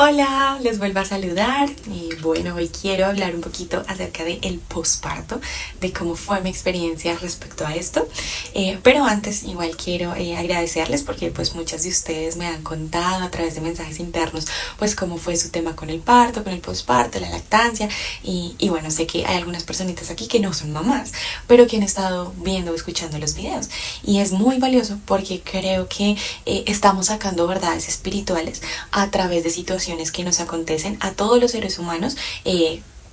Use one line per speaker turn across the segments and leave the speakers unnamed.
Hola, les vuelvo a saludar y bueno, hoy quiero hablar un poquito acerca del posparto, de cómo fue mi experiencia respecto a esto, pero antes igual quiero agradecerles porque pues muchas de ustedes me han contado a través de mensajes internos pues cómo fue su tema con el parto, con el posparto, la lactancia y bueno, sé que hay algunas personitas aquí que no son mamás, pero que han estado viendo o escuchando los videos y es muy valioso porque creo que estamos sacando verdades espirituales a través de situaciones que nos acontecen a todos los seres humanos,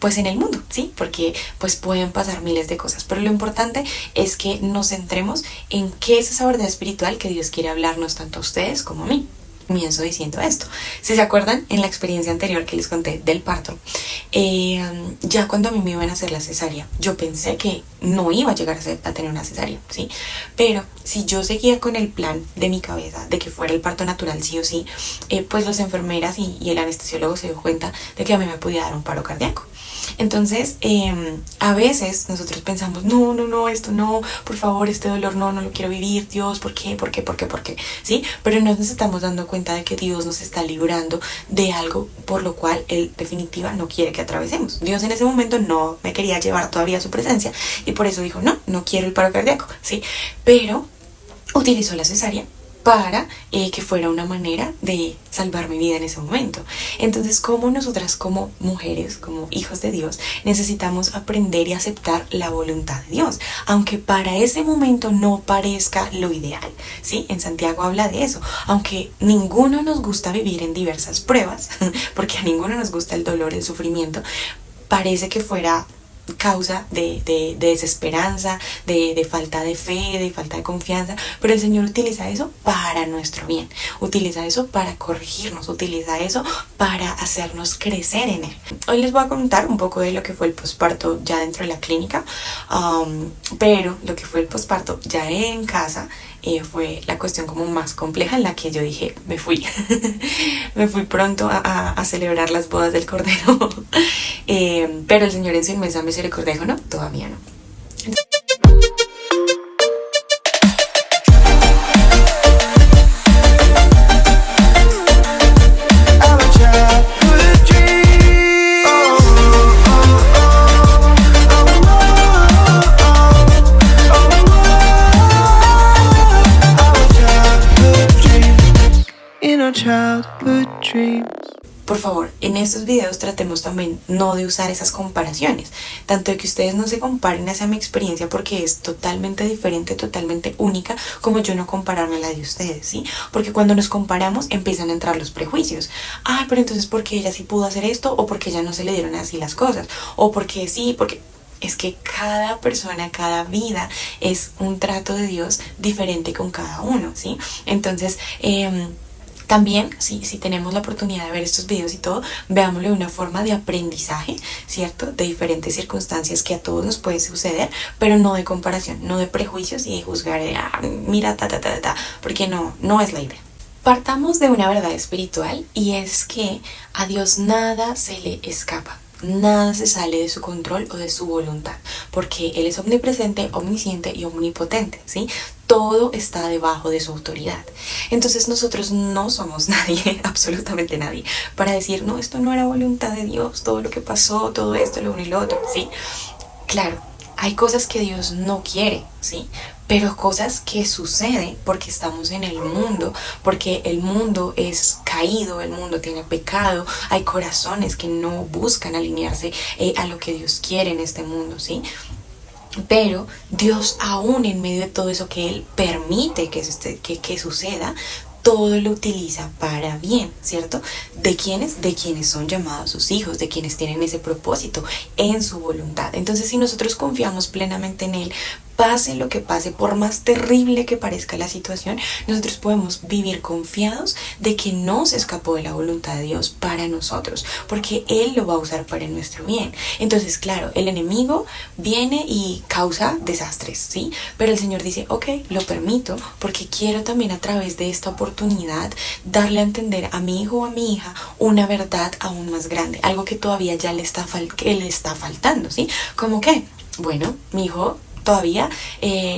pues en el mundo, ¿sí? Porque pues pueden pasar miles de cosas, pero lo importante es que nos centremos en qué es esa verdad espiritual que Dios quiere hablarnos tanto a ustedes como a mí. Comienzo diciendo esto. Si se acuerdan, en la experiencia anterior que les conté del parto, ya cuando a mí me iban a hacer la cesárea, yo pensé que no iba a llegar a tener una cesárea, ¿sí? Pero si yo seguía con el plan de mi cabeza de que fuera el parto natural sí o sí, pues las enfermeras y el anestesiólogo se dio cuenta de que a mí me podía dar un paro cardíaco. Entonces, a veces nosotros pensamos, no, esto no, por favor, este dolor no lo quiero vivir, Dios, ¿por qué? ¿Sí? Pero no nos estamos dando cuenta de que Dios nos está librando de algo por lo cual Él definitiva no quiere que atravesemos. Dios en ese momento no me quería llevar todavía a su presencia y por eso dijo, no quiero el paro cardíaco, ¿sí? Pero utilizó la cesárea para que fuera una manera de salvar mi vida en ese momento. Entonces, como nosotras como mujeres, como hijos de Dios, necesitamos aprender y aceptar la voluntad de Dios, aunque para ese momento no parezca lo ideal, ¿sí? En Santiago habla de eso, aunque ninguno nos gusta vivir en diversas pruebas, porque a ninguno nos gusta el dolor, el sufrimiento, parece que fuera causa de desesperanza, de falta de fe, de falta de confianza, pero el Señor utiliza eso para nuestro bien, utiliza eso para corregirnos, utiliza eso para hacernos crecer en Él. Hoy les voy a contar un poco de lo que fue el posparto ya dentro de la clínica, pero lo que fue el posparto ya en casa fue la cuestión como más compleja en la que yo dije, me fui, me fui pronto a celebrar las bodas del Cordero, pero el Señor en su inmensa misericordia dijo, no, todavía no. Por favor, en estos videos tratemos también no de usar esas comparaciones, tanto de que ustedes no se comparen hacia mi experiencia porque es totalmente diferente, totalmente única, como yo no compararme a la de ustedes, ¿sí? Porque cuando nos comparamos empiezan a entrar los prejuicios. Ah, pero entonces ¿por qué ella sí pudo hacer esto? ¿O porque ella no se le dieron así las cosas? ¿O porque sí? Porque es que cada persona, cada vida es un trato de Dios diferente con cada uno, ¿sí? Entonces, también, si tenemos la oportunidad de ver estos videos y todo, veámoslo de una forma de aprendizaje, ¿cierto? De diferentes circunstancias que a todos nos puede suceder, pero no de comparación, no de prejuicios y de juzgar de, mira, porque no es la idea. Partamos de una verdad espiritual y es que a Dios nada se le escapa. Nada se sale de su control o de su voluntad, porque Él es omnipresente, omnisciente y omnipotente, ¿sí? Todo está debajo de su autoridad. Entonces nosotros no somos nadie, absolutamente nadie, para decir, no, esto no era voluntad de Dios, todo lo que pasó, todo esto, lo uno y lo otro, ¿sí? Claro, hay cosas que Dios no quiere, ¿sí? Pero cosas que suceden porque estamos en el mundo, porque el mundo es caído, el mundo tiene pecado, hay corazones que no buscan alinearse a lo que Dios quiere en este mundo, ¿sí? Pero Dios aún en medio de todo eso que Él permite que suceda, todo lo utiliza para bien, ¿cierto? ¿De quiénes? De quienes son llamados sus hijos, de quienes tienen ese propósito en su voluntad. Entonces, si nosotros confiamos plenamente en Él, pase lo que pase, por más terrible que parezca la situación, nosotros podemos vivir confiados de que no se escapó de la voluntad de Dios para nosotros, porque Él lo va a usar para nuestro bien. Entonces, claro, el enemigo viene y causa desastres, ¿sí? Pero el Señor dice, ok, lo permito, porque quiero también a través de esta oportunidad darle a entender a mi hijo o a mi hija una verdad aún más grande, algo que todavía ya le está faltando, ¿sí? ¿Cómo qué? Bueno, mi hijo todavía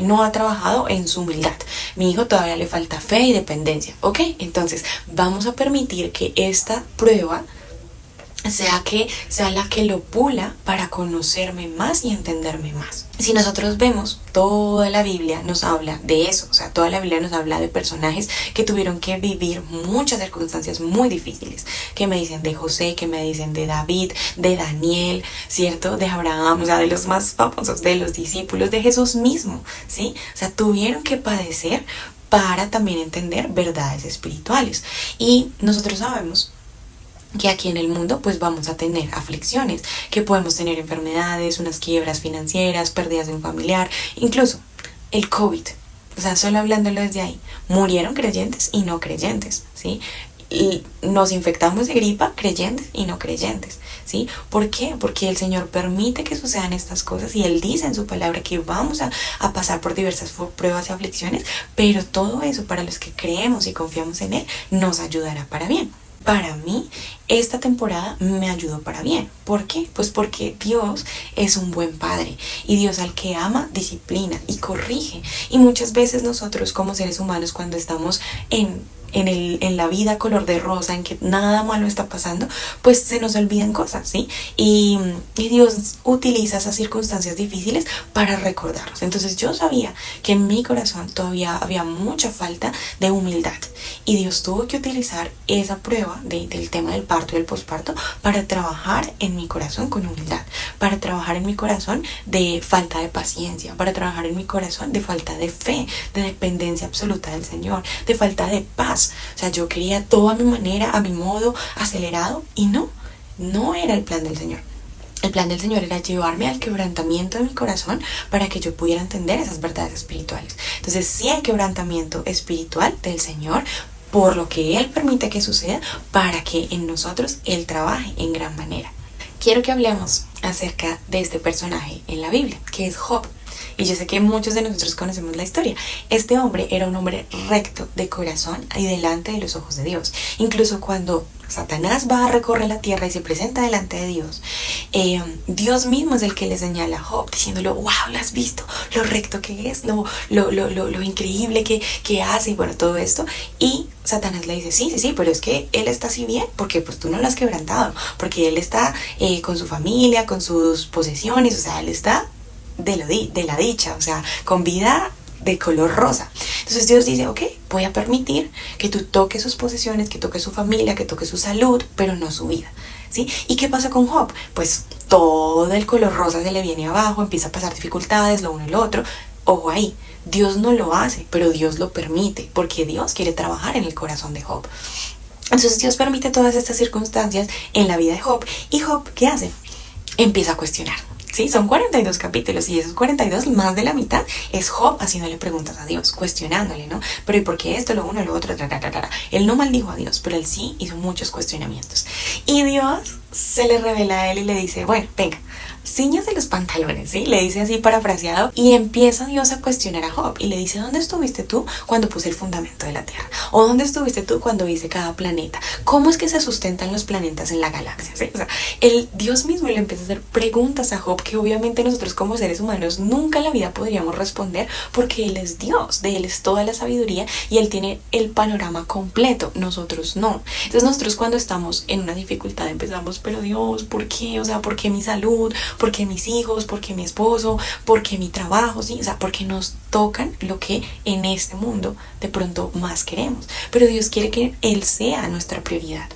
no ha trabajado en su humildad. Mi hijo todavía le falta fe y dependencia. Ok, entonces vamos a permitir que esta prueba sea la que lo pula para conocerme más y entenderme más. Si nosotros vemos, toda la Biblia nos habla de eso, o sea, toda la Biblia nos habla de personajes que tuvieron que vivir muchas circunstancias muy difíciles, que me dicen de José, que me dicen de David, de Daniel, ¿cierto? De Abraham, o sea, de los más famosos, de los discípulos, de Jesús mismo, ¿sí? O sea, tuvieron que padecer para también entender verdades espirituales. Y nosotros sabemos que aquí en el mundo pues vamos a tener aflicciones, que podemos tener enfermedades, unas quiebras financieras, pérdidas de un familiar, incluso el COVID. O sea, solo hablándolo desde ahí, murieron creyentes y no creyentes, ¿sí? Y nos infectamos de gripa creyentes y no creyentes, ¿sí? ¿Por qué? Porque el Señor permite que sucedan estas cosas y Él dice en su palabra que vamos a pasar por diversas pruebas y aflicciones, pero todo eso para los que creemos y confiamos en Él nos ayudará para bien. Para mí, esta temporada me ayudó para bien. ¿Por qué? Pues porque Dios es un buen padre y Dios al que ama disciplina y corrige. Y muchas veces nosotros como seres humanos cuando estamos en la vida color de rosa, en que nada malo está pasando, pues se nos olvidan cosas, ¿sí? Y Dios utiliza esas circunstancias difíciles para recordarnos. Entonces yo sabía que en mi corazón todavía había mucha falta de humildad y Dios tuvo que utilizar esa prueba del tema del parto y del posparto para trabajar en mi corazón con humildad, para trabajar en mi corazón de falta de paciencia, para trabajar en mi corazón de falta de fe, de dependencia absoluta del Señor, de falta de paz. O sea, yo quería todo a mi manera, a mi modo, acelerado, y no era el plan del Señor. El plan del Señor era llevarme al quebrantamiento de mi corazón para que yo pudiera entender esas verdades espirituales. Entonces, sí hay quebrantamiento espiritual del Señor por lo que Él permite que suceda para que en nosotros Él trabaje en gran manera. Quiero que hablemos acerca de este personaje en la Biblia, que es Job. Y yo sé que muchos de nosotros conocemos la historia. Este hombre era un hombre recto de corazón y delante de los ojos de Dios. Incluso cuando Satanás va a recorrer la tierra y se presenta delante de Dios, Dios mismo es el que le señala a Job, diciéndole, wow, ¿lo has visto? Lo recto que es, lo increíble que hace, y bueno, todo esto. Y Satanás le dice, sí, pero es que él está así bien, porque pues tú no lo has quebrantado, porque él está con su familia, con sus posesiones, o sea, él está de la dicha, o sea, con vida de color rosa. Entonces Dios dice, ok, voy a permitir que tú toques sus posesiones, que toques su familia, que toques su salud, pero no su vida, ¿sí? ¿Y qué pasa con Job? Pues todo el color rosa se le viene abajo, empieza a pasar dificultades, lo uno y lo otro. Ojo ahí, Dios no lo hace, pero Dios lo permite, porque Dios quiere trabajar en el corazón de Job. Entonces Dios permite todas estas circunstancias en la vida de Job. ¿Y Job qué hace? Empieza a cuestionar. Sí, son 42 capítulos y esos 42, más de la mitad, es Job haciéndole preguntas a Dios, cuestionándole, ¿no? Pero ¿y por qué esto, lo uno, lo otro? Él no maldijo a Dios, pero él sí hizo muchos cuestionamientos. Y Dios se le revela a él y le dice, bueno, venga, ciñase los pantalones, ¿sí? Le dice así parafraseado y empieza Dios a cuestionar a Job y le dice, ¿dónde estuviste tú cuando puse el fundamento de la tierra? ¿O dónde estuviste tú cuando hice cada planeta? ¿Cómo es que se sustentan los planetas en la galaxia? ¿Sí? O sea, el Dios mismo le empieza a hacer preguntas a Job que obviamente nosotros como seres humanos nunca en la vida podríamos responder porque Él es Dios, de Él es toda la sabiduría y Él tiene el panorama completo, nosotros no. Entonces nosotros cuando estamos en una dificultad empezamos, pero Dios, ¿por qué? O sea, ¿por qué mi salud? ¿Por qué mis hijos? ¿Por qué mi esposo? ¿Por qué mi trabajo? ¿Sí? O sea, porque nos tocan lo que en este mundo de pronto más queremos. Pero Dios quiere que Él sea nuestra prioridad.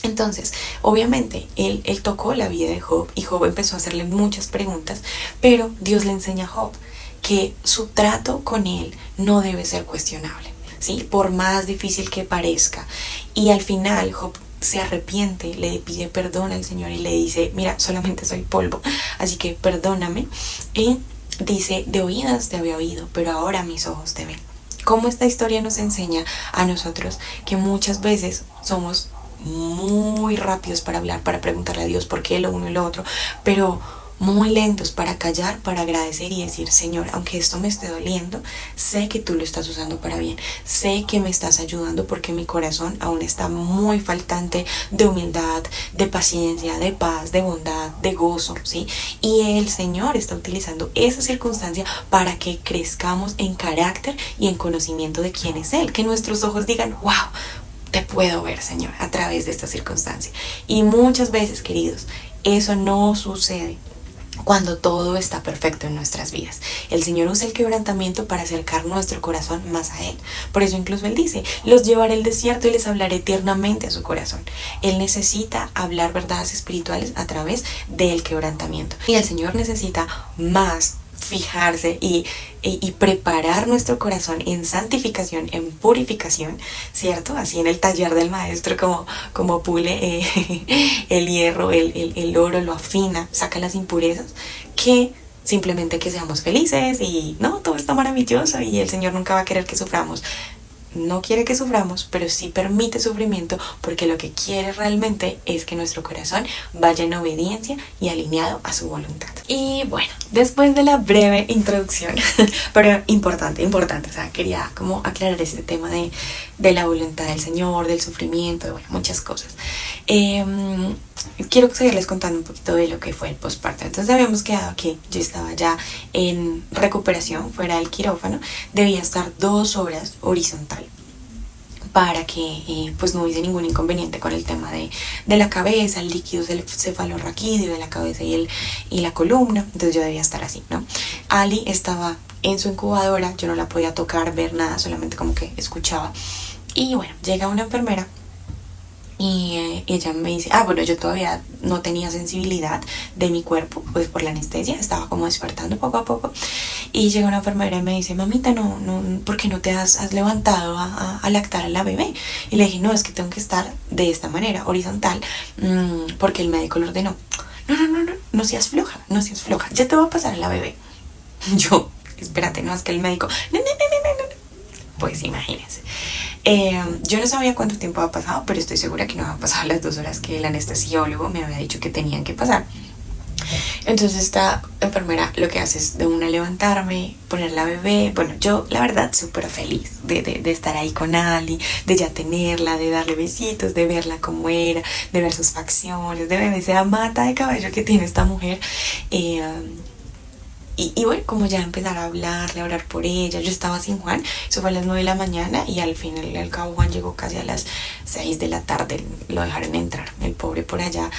Entonces, obviamente, él tocó la vida de Job y Job empezó a hacerle muchas preguntas, pero Dios le enseña a Job que su trato con él no debe ser cuestionable, ¿sí? Por más difícil que parezca. Y al final Job se arrepiente, le pide perdón al Señor y le dice, mira, solamente soy polvo, así que perdóname. Y dice, de oídas te había oído, pero ahora mis ojos te ven. Cómo esta historia nos enseña a nosotros que muchas veces somos muy rápidos para hablar, para preguntarle a Dios por qué lo uno y lo otro, pero muy lentos para callar, para agradecer y decir, Señor, aunque esto me esté doliendo, sé que tú lo estás usando para bien, sé que me estás ayudando porque mi corazón aún está muy faltante de humildad, de paciencia, de paz, de bondad, de gozo, ¿sí? Y el Señor está utilizando esa circunstancia para que crezcamos en carácter y en conocimiento de quién es Él, que nuestros ojos digan, wow, te puedo ver, Señor, a través de esta circunstancia. Y muchas veces, queridos, eso no sucede cuando todo está perfecto en nuestras vidas. El Señor usa el quebrantamiento para acercar nuestro corazón más a Él. Por eso incluso Él dice, los llevaré al desierto y les hablaré tiernamente a su corazón. Él necesita hablar verdades espirituales a través del quebrantamiento. Y el Señor necesita más fijarse y preparar nuestro corazón en santificación, en purificación, ¿cierto? Así en el taller del maestro, como pule el hierro, el oro, lo afina, saca las impurezas, que simplemente que seamos felices y no, todo está maravilloso y el Señor nunca va a querer que suframos. No quiere que suframos, pero sí permite sufrimiento porque lo que quiere realmente es que nuestro corazón vaya en obediencia y alineado a su voluntad. Y bueno, después de la breve introducción, pero importante, o sea, quería como aclarar este tema de la voluntad del Señor, del sufrimiento, de bueno, muchas cosas. Quiero seguirles contando un poquito de lo que fue el posparto. Entonces habíamos quedado que yo estaba ya en recuperación fuera del quirófano, debía estar 2 horas horizontal para que pues no hubiese ningún inconveniente con el tema de la cabeza, el líquido cefalorraquídeo de la cabeza y la columna. Entonces yo debía estar así, ¿no? Ali estaba en su incubadora, yo no la podía tocar, ver nada, solamente como que escuchaba. Y bueno, llega una enfermera y ella me dice, bueno, yo todavía no tenía sensibilidad de mi cuerpo, pues por la anestesia, estaba como despertando poco a poco. Y llega una enfermera y me dice, mamita, no, ¿por qué no te has levantado a lactar a la bebé? Y le dije, no, es que tengo que estar de esta manera, horizontal, porque el médico lo ordenó. No seas floja, ya te va a pasar a la bebé. Yo, espérate, no, es que el médico, no. Pues imagínense. Yo no sabía cuánto tiempo había pasado, pero estoy segura que no habían pasado las 2 horas que el anestesiólogo me había dicho que tenían que pasar. Entonces esta enfermera lo que hace es de una levantarme, poner la bebé. Bueno, yo la verdad súper feliz de estar ahí con Ali, de ya tenerla, de darle besitos, de verla como era, de ver sus facciones, de ver esa mata de cabello que tiene esta mujer. Y bueno, como ya empezar a hablarle, a orar por ella. Yo estaba sin Juan, eso fue a las 9 de la mañana y al final al cabo Juan llegó casi a las 6 de la tarde, lo dejaron entrar, el pobre por allá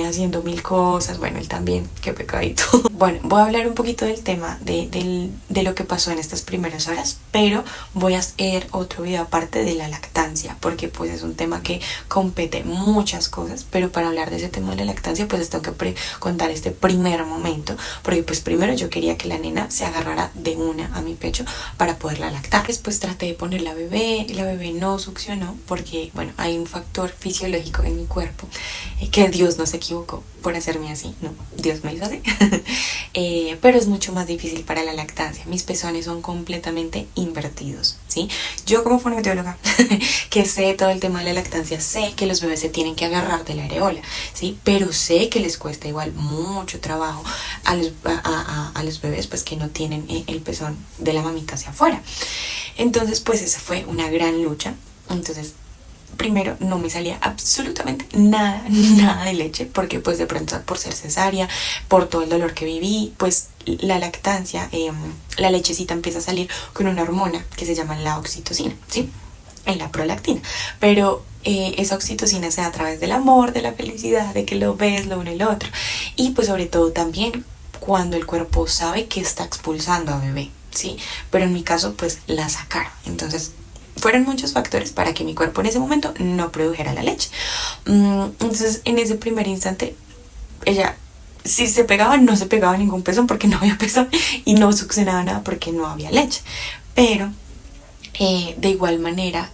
haciendo 1000 cosas, bueno, él también, qué pecadito. Bueno, voy a hablar un poquito del tema de lo que pasó en estas primeras horas, pero voy a hacer otro video aparte de la lactancia, porque pues es un tema que compete muchas cosas, pero para hablar de ese tema de la lactancia pues les tengo que contar este primer momento, porque pues primero yo quería que la nena se agarrara de una a mi pecho para poderla lactar. Después traté de poner la bebé y la bebé no succionó porque, bueno, hay un factor fisiológico en mi cuerpo que Dios no se equivocó por hacerme así, no, Dios me hizo así. Pero es mucho más difícil para la lactancia. Mis pezones son completamente invertidos, ¿sí? Yo como fonoaudióloga que sé todo el tema de la lactancia, sé que los bebés se tienen que agarrar de la areola, ¿sí? Pero sé que les cuesta igual mucho trabajo a los bebés pues que no tienen el pezón de la mamita hacia afuera. Entonces pues esa fue una gran lucha. Entonces primero no me salía absolutamente nada de leche, porque pues de pronto por ser cesárea, por todo el dolor que viví, pues la lactancia, la lechecita empieza a salir con una hormona que se llama la oxitocina, ¿sí? Y la prolactina, pero esa oxitocina se da a través del amor, de la felicidad, de que lo ves, lo uno y lo otro, y pues sobre todo también cuando el cuerpo sabe que está expulsando a bebé, ¿sí? Pero en mi caso pues la sacaron, entonces fueron muchos factores para que mi cuerpo en ese momento no produjera la leche. Entonces en ese primer instante ella, si se pegaba, no se pegaba ningún pezón porque no había pezón, y no succionaba nada porque no había leche, pero de igual manera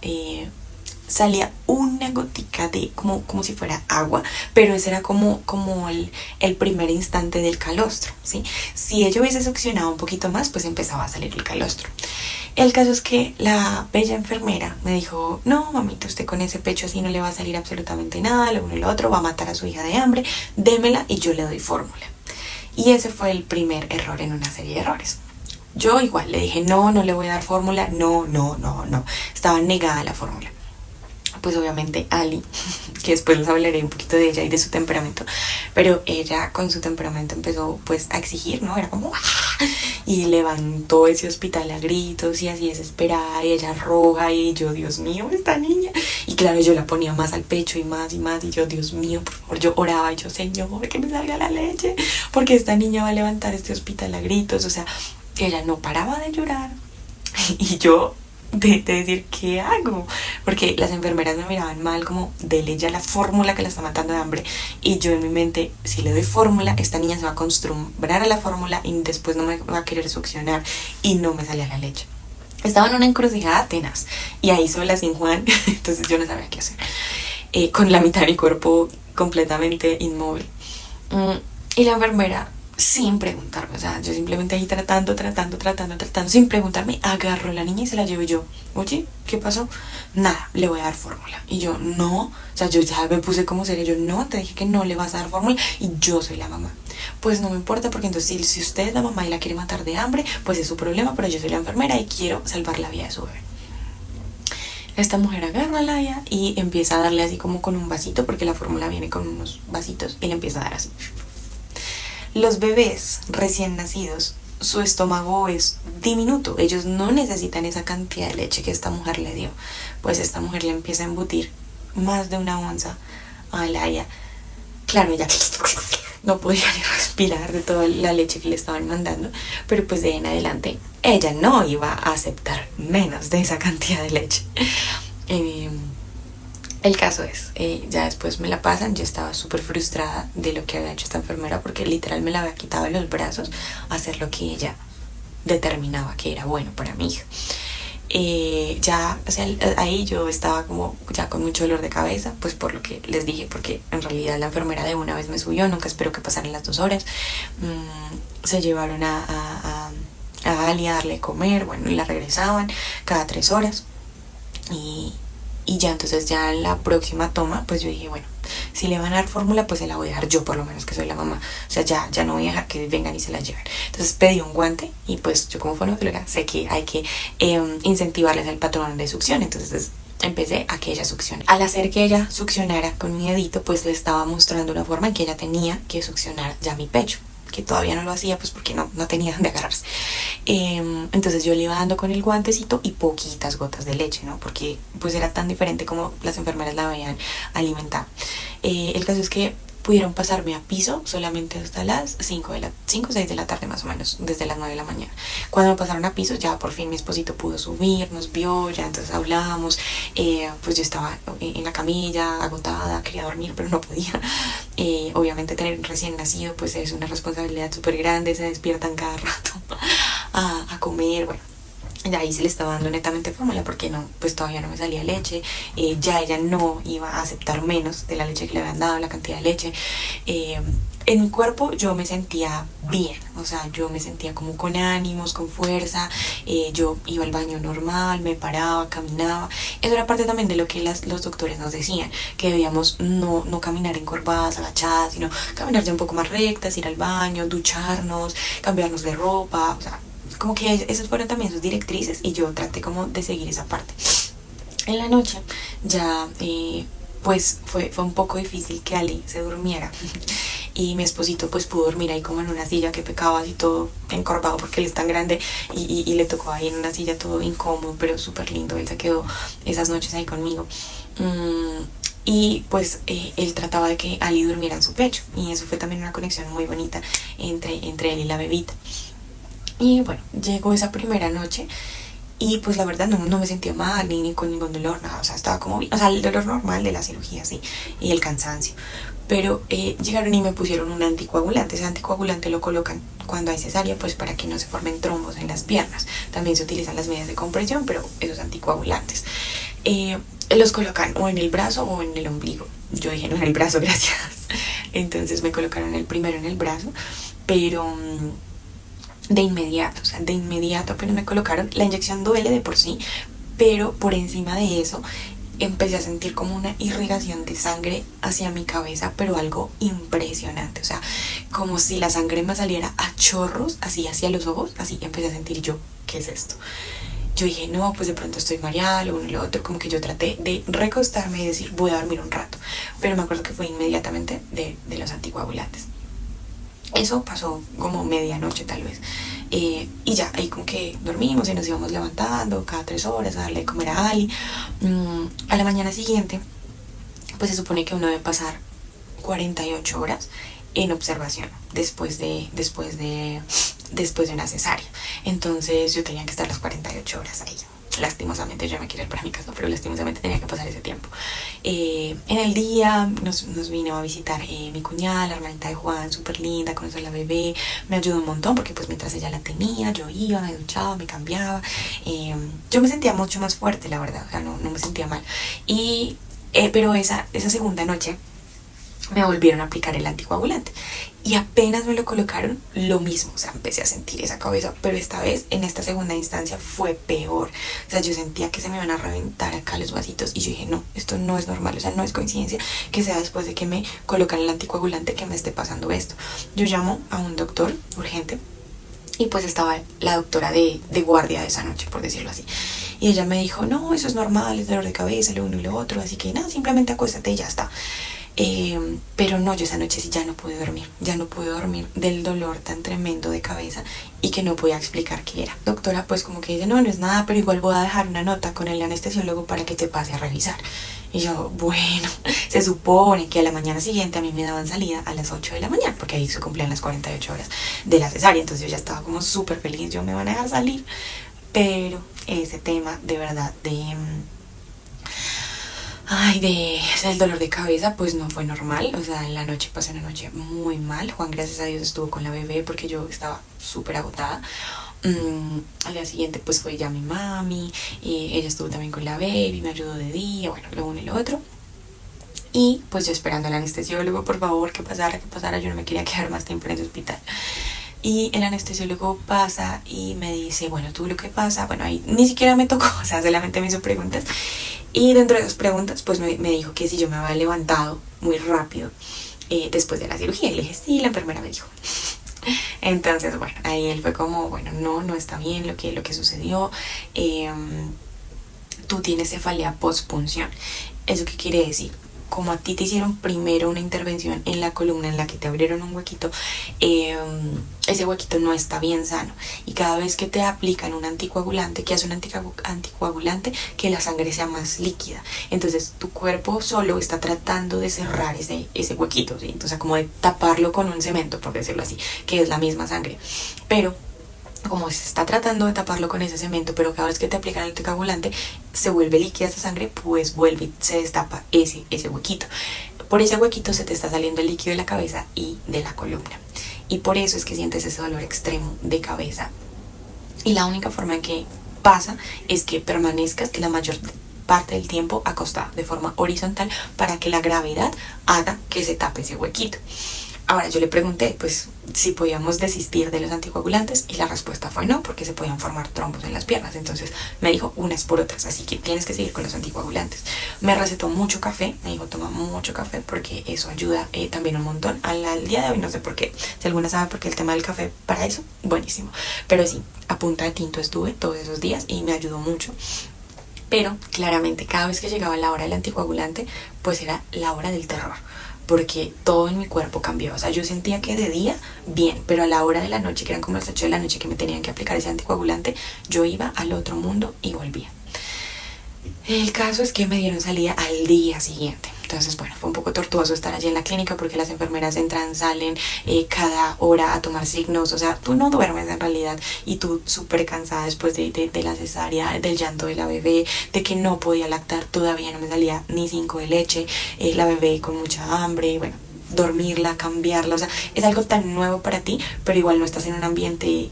salía una gotica de como si fuera agua, pero ese era como el primer instante del calostro, ¿sí? Si ella hubiese succionado un poquito más, pues empezaba a salir el calostro. El caso es que la bella enfermera me dijo, no, mamita, usted con ese pecho así no le va a salir absolutamente nada, lo uno y lo otro, va a matar a su hija de hambre, démela y yo le doy fórmula. Y ese fue el primer error en una serie de errores. Yo igual le dije, no, no le voy a dar fórmula, no, no, no, no. Estaba negada la fórmula. Pues obviamente Ali, que después les hablaré un poquito de ella y de su temperamento, pero ella con su temperamento empezó pues a exigir, ¿no? Era como ¡ah! Y levantó ese hospital a gritos y así desesperada, y ella roja, y yo, Dios mío, esta niña. Y claro, yo la ponía más al pecho y más, y yo, Dios mío, por favor, yo oraba, y yo, Señor, que me salga la leche, porque esta niña va a levantar este hospital a gritos. O sea, ella no paraba de llorar. Y yo de decir, ¿qué hago? Porque las enfermeras me miraban mal, como, dele ya la fórmula que la está matando de hambre. Y yo en mi mente, si le doy fórmula, esta niña se va a acostumbrar a la fórmula y después no me va a querer succionar, y no me salía la leche. Estaba en una encrucijada tenaz, y ahí sola sin Juan, entonces yo no sabía qué hacer, con la mitad de mi cuerpo completamente inmóvil. Y la enfermera, sin preguntarme, o sea, yo simplemente ahí tratando, sin preguntarme, agarro a la niña y se la llevo yo. Oye, ¿qué pasó? Nada, le voy a dar fórmula. Y yo, no, o sea, yo ya me puse como seria, yo, no, te dije que no le vas a dar fórmula y yo soy la mamá. Pues no me importa, porque entonces si usted es la mamá y la quiere matar de hambre, pues es su problema, pero yo soy la enfermera y quiero salvar la vida de su bebé. Esta mujer agarra a Laia y empieza a darle así como con un vasito, porque la fórmula viene con unos vasitos, y le empieza a dar así. Los bebés recién nacidos, su estómago es diminuto, ellos no necesitan esa cantidad de leche que esta mujer le dio. Pues esta mujer le empieza a embutir más de una onza a Laia. Claro, ella no podía ni respirar de toda la leche que le estaban mandando, pero pues de ahí en adelante ella no iba a aceptar menos de esa cantidad de leche. El caso es, ya después me la pasan, yo estaba súper frustrada de lo que había hecho esta enfermera, porque literal me la había quitado de los brazos a hacer lo que ella determinaba que era bueno para mi hija. Ya, o sea, ahí yo estaba como ya con mucho dolor de cabeza, pues por lo que les dije, porque en realidad la enfermera de una vez me subió, nunca esperó que pasaran las 2 horas. Se llevaron a Ali a darle a comer, bueno, y la regresaban cada 3 horas. Y ya entonces ya en la próxima toma, pues yo dije, bueno, si le van a dar fórmula, pues se la voy a dejar yo, por lo menos que soy la mamá. O sea, ya no voy a dejar que vengan y se la lleven. Entonces pedí un guante, y pues yo como fonoaudióloga sé que hay que incentivarles el patrón de succión. Entonces empecé a que ella succione. Al hacer que ella succionara con mi dedito, pues le estaba mostrando una forma en que ella tenía que succionar ya mi pecho, que todavía no lo hacía pues porque no tenía donde agarrarse. Entonces yo le iba dando con el guantecito y poquitas gotas de leche, ¿no? Porque pues era tan diferente como las enfermeras la habían alimentado. El caso es que pudieron pasarme a piso solamente hasta las 5 o 6 de la tarde más o menos, desde las 9 de la mañana. Cuando me pasaron a piso, ya por fin mi esposito pudo subir, nos vio, ya entonces hablábamos. Pues yo estaba en la camilla, agotada, quería dormir, pero no podía. Obviamente tener un recién nacido pues es una responsabilidad súper grande, se despiertan cada rato a comer, bueno. Y ahí se le estaba dando netamente fórmula, porque no, pues todavía no me salía leche. Ya ella no iba a aceptar menos de la leche que le habían dado, la cantidad de leche. En mi cuerpo yo me sentía bien, o sea, yo me sentía como con ánimos, con fuerza. Yo iba al baño normal, me paraba, caminaba. Eso era parte también de lo que los doctores nos decían, que debíamos no caminar encorvadas, agachadas, sino caminar ya un poco más rectas, ir al baño, ducharnos, cambiarnos de ropa, o sea, como que esas fueron también sus directrices, y yo traté como de seguir esa parte. En la noche ya pues fue un poco difícil que Ali se durmiera, y mi esposito pues pudo dormir ahí como en una silla, que pecaba así todo encorvado porque él es tan grande, y le tocó ahí en una silla todo incómodo, pero súper lindo. Él se quedó esas noches ahí conmigo. Y pues él trataba de que Ali durmiera en su pecho, y eso fue también una conexión muy bonita entre él y la bebita. Y bueno, llegó esa primera noche, y pues la verdad no me sentía mal, ni con ningún dolor, nada, o sea, estaba como bien, o sea, el dolor normal de la cirugía, sí, y el cansancio. Pero llegaron y me pusieron un anticoagulante. Ese anticoagulante lo colocan cuando hay cesárea, pues para que no se formen trombos en las piernas. También se utilizan las medidas de compresión, pero esos anticoagulantes los colocan o en el brazo o en el ombligo. Yo dije, no, en el brazo, gracias. Entonces me colocaron el primero en el brazo, pero de inmediato apenas me colocaron. La inyección duele de por sí, pero por encima de eso empecé a sentir como una irrigación de sangre hacia mi cabeza, pero algo impresionante, o sea, como si la sangre me saliera a chorros, así hacia los ojos, así empecé a sentir yo, ¿qué es esto? Yo dije, no, pues de pronto estoy mareada, lo uno y lo otro, como que yo traté de recostarme y decir, voy a dormir un rato, pero me acuerdo que fue inmediatamente de los anticoagulantes. Eso pasó como medianoche tal vez. Y ya, ahí como que dormimos y nos íbamos levantando cada 3 horas a darle de comer a Ali. A la mañana siguiente, pues se supone que uno debe pasar 48 horas en observación después de una cesárea. Entonces yo tenía que estar las 48 horas ahí. Lastimosamente yo me quería ir para mi casa, pero lastimosamente tenía que pasar ese tiempo. En el día nos vino a visitar mi cuñada, la hermanita de Juan, súper linda, conocer a la bebé, me ayudó un montón porque pues mientras ella la tenía, yo iba, me duchaba, me cambiaba, yo me sentía mucho más fuerte, la verdad, o sea, no me sentía mal. Pero esa segunda noche me volvieron a aplicar el anticoagulante y apenas me lo colocaron, lo mismo, o sea, empecé a sentir esa cabeza, pero esta vez, en esta segunda instancia, fue peor, o sea, yo sentía que se me iban a reventar acá los vasitos y yo dije, no, esto no es normal, o sea, no es coincidencia que sea después de que me colocan el anticoagulante que me esté pasando esto. Yo llamo a un doctor urgente y pues estaba la doctora de guardia de esa noche, por decirlo así. Y ella me dijo, no, eso es normal, es dolor de cabeza, lo uno y lo otro, así que nada, simplemente acuéstate y ya está. Pero no, yo esa noche sí ya no pude dormir del dolor tan tremendo de cabeza y que no podía explicar qué era. Doctora, pues como que dice, no es nada, pero igual voy a dejar una nota con el anestesiólogo para que te pase a revisar. Y yo, bueno, se supone que a la mañana siguiente a mí me daban salida a las 8 de la mañana, porque ahí se cumplían las 48 horas de la cesárea, entonces yo ya estaba como súper feliz, yo me van a dejar salir. Pero ese tema de verdad del dolor de cabeza, pues no fue normal. O sea, en la noche pasé una noche muy mal. Juan, gracias a Dios, estuvo con la bebé porque yo estaba súper agotada. Al día siguiente pues fue ya mi mami y ella estuvo también con la baby, me ayudó de día, bueno, lo uno y lo otro. Y pues yo esperando al anestesiólogo, por favor, que pasara, yo no me quería quedar más tiempo en ese hospital. Y el anestesiólogo pasa y me dice, bueno, tú lo que pasa, bueno, ahí ni siquiera me tocó, o sea, solamente me hizo preguntas. Y dentro de esas preguntas, pues me dijo que si yo me había levantado muy rápido después de la cirugía. Y le dije, sí, la enfermera me dijo. Entonces, bueno, ahí él fue como, bueno, no está bien lo que sucedió. Tú tienes cefalea postpunción. ¿Eso qué quiere decir? Como a ti te hicieron primero una intervención en la columna en la que te abrieron un huequito, ese huequito no está bien sano. Y cada vez que te aplican un anticoagulante, ¿qué hace un anticoagulante? Que la sangre sea más líquida. Entonces tu cuerpo solo está tratando de cerrar ese huequito, ¿sí? Entonces como de taparlo con un cemento, por decirlo así, que es la misma sangre. Pero como se está tratando de taparlo con ese cemento, pero cada vez que te aplican el anticoagulante se vuelve líquida esa sangre, pues vuelve y se destapa ese huequito. Por ese huequito se te está saliendo el líquido de la cabeza y de la columna. Y por eso es que sientes ese dolor extremo de cabeza. Y la única forma en que pasa es que permanezcas la mayor parte del tiempo acostada de forma horizontal para que la gravedad haga que se tape ese huequito. Ahora yo le pregunté pues si podíamos desistir de los anticoagulantes y la respuesta fue no, porque se podían formar trombos en las piernas. Entonces me dijo unas por otras, así que tienes que seguir con los anticoagulantes. Me recetó mucho café, me dijo toma mucho café porque eso ayuda también un montón. Al día de hoy no sé por qué, si alguna sabe por qué el tema del café para eso, buenísimo. Pero sí, a punta de tinto estuve todos esos días y me ayudó mucho. Pero claramente cada vez que llegaba la hora del anticoagulante, pues era la hora del terror, porque todo en mi cuerpo cambió. O sea, yo sentía que de día, bien, pero a la hora de la noche, que eran como las 8 de la noche que me tenían que aplicar ese anticoagulante, yo iba al otro mundo y volvía. El caso es que me dieron salida al día siguiente. Entonces, bueno, fue un poco tortuoso estar allí en la clínica porque las enfermeras entran, salen cada hora a tomar signos. O sea, tú no duermes en realidad y tú súper cansada después de la cesárea, del llanto de la bebé, de que no podía lactar, todavía no me salía ni 5 de leche, la bebé con mucha hambre, bueno, dormirla, cambiarla. O sea, es algo tan nuevo para ti, pero igual no estás en un ambiente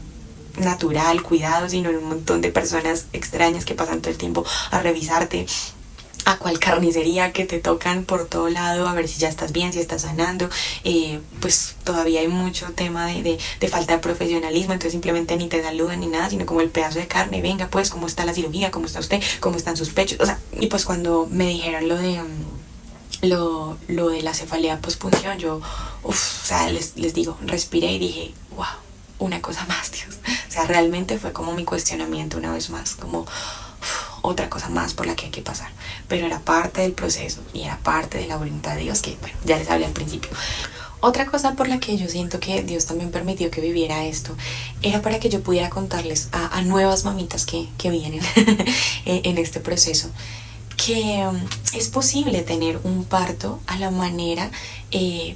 natural, cuidado, sino en un montón de personas extrañas que pasan todo el tiempo a revisarte, a cuál carnicería, que te tocan por todo lado a ver si ya estás bien, si estás sanando. Pues todavía hay mucho tema de falta de profesionalismo, entonces simplemente ni te saludan ni nada, sino como el pedazo de carne, venga pues, ¿cómo está la cirugía? ¿Cómo está usted? ¿Cómo están sus pechos? O sea, y pues cuando me dijeron lo de la cefalea pospunción, yo, o sea, les digo, respiré y dije, wow, una cosa más, Dios. O sea, realmente fue como mi cuestionamiento una vez más, como otra cosa más por la que hay que pasar. Pero era parte del proceso y era parte de la voluntad de Dios, que bueno, ya les hablé al principio. Otra cosa por la que yo siento que Dios también permitió que viviera esto era para que yo pudiera contarles a nuevas mamitas que vienen en este proceso que es posible tener un parto a la manera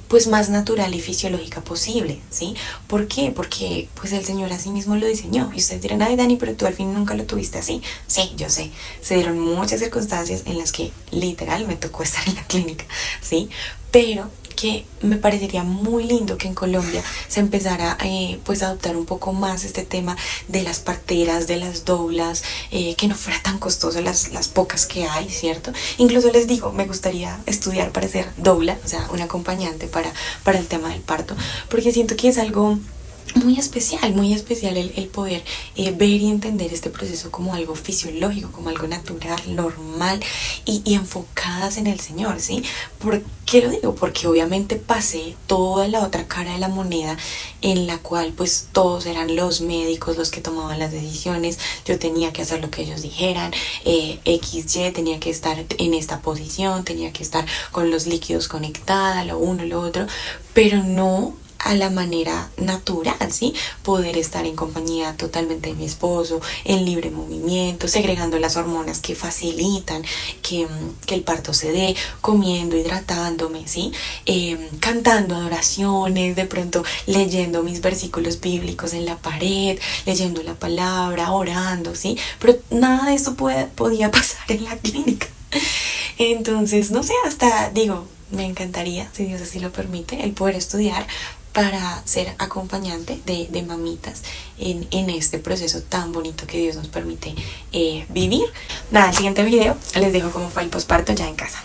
pues más natural y fisiológica posible, ¿sí? ¿Por qué? Porque pues el Señor así mismo lo diseñó. Y ustedes dirán, ay Dani, pero tú al fin nunca lo tuviste así. Sí, yo sé. Se dieron muchas circunstancias en las que literal me tocó estar en la clínica, ¿sí? Pero que me parecería muy lindo que en Colombia se empezara pues a adoptar un poco más este tema de las parteras, de las doulas, que no fuera tan costoso las pocas que hay, ¿cierto? Incluso les digo, me gustaría estudiar para ser doula, o sea, un acompañante para el tema del parto, porque siento que es algo muy especial el poder ver y entender este proceso como algo fisiológico, como algo natural, normal y enfocadas en el Señor, ¿sí? ¿Por qué lo digo? Porque obviamente pasé toda la otra cara de la moneda en la cual pues todos eran los médicos los que tomaban las decisiones, yo tenía que hacer lo que ellos dijeran, XY, tenía que estar en esta posición, tenía que estar con los líquidos conectada, lo uno, lo otro, pero no a la manera natural, ¿sí? Poder estar en compañía totalmente de mi esposo, en libre movimiento, segregando las hormonas que facilitan que el parto se dé, comiendo, hidratándome, ¿sí? Cantando adoraciones, de pronto leyendo mis versículos bíblicos en la pared, leyendo la palabra, orando, ¿sí? Pero nada de eso podía pasar en la clínica. Entonces, no sé, hasta digo, me encantaría, si Dios así lo permite, el poder estudiar para ser acompañante de mamitas en este proceso tan bonito que Dios nos permite vivir. Nada, el siguiente video les dejo cómo fue el posparto ya en casa.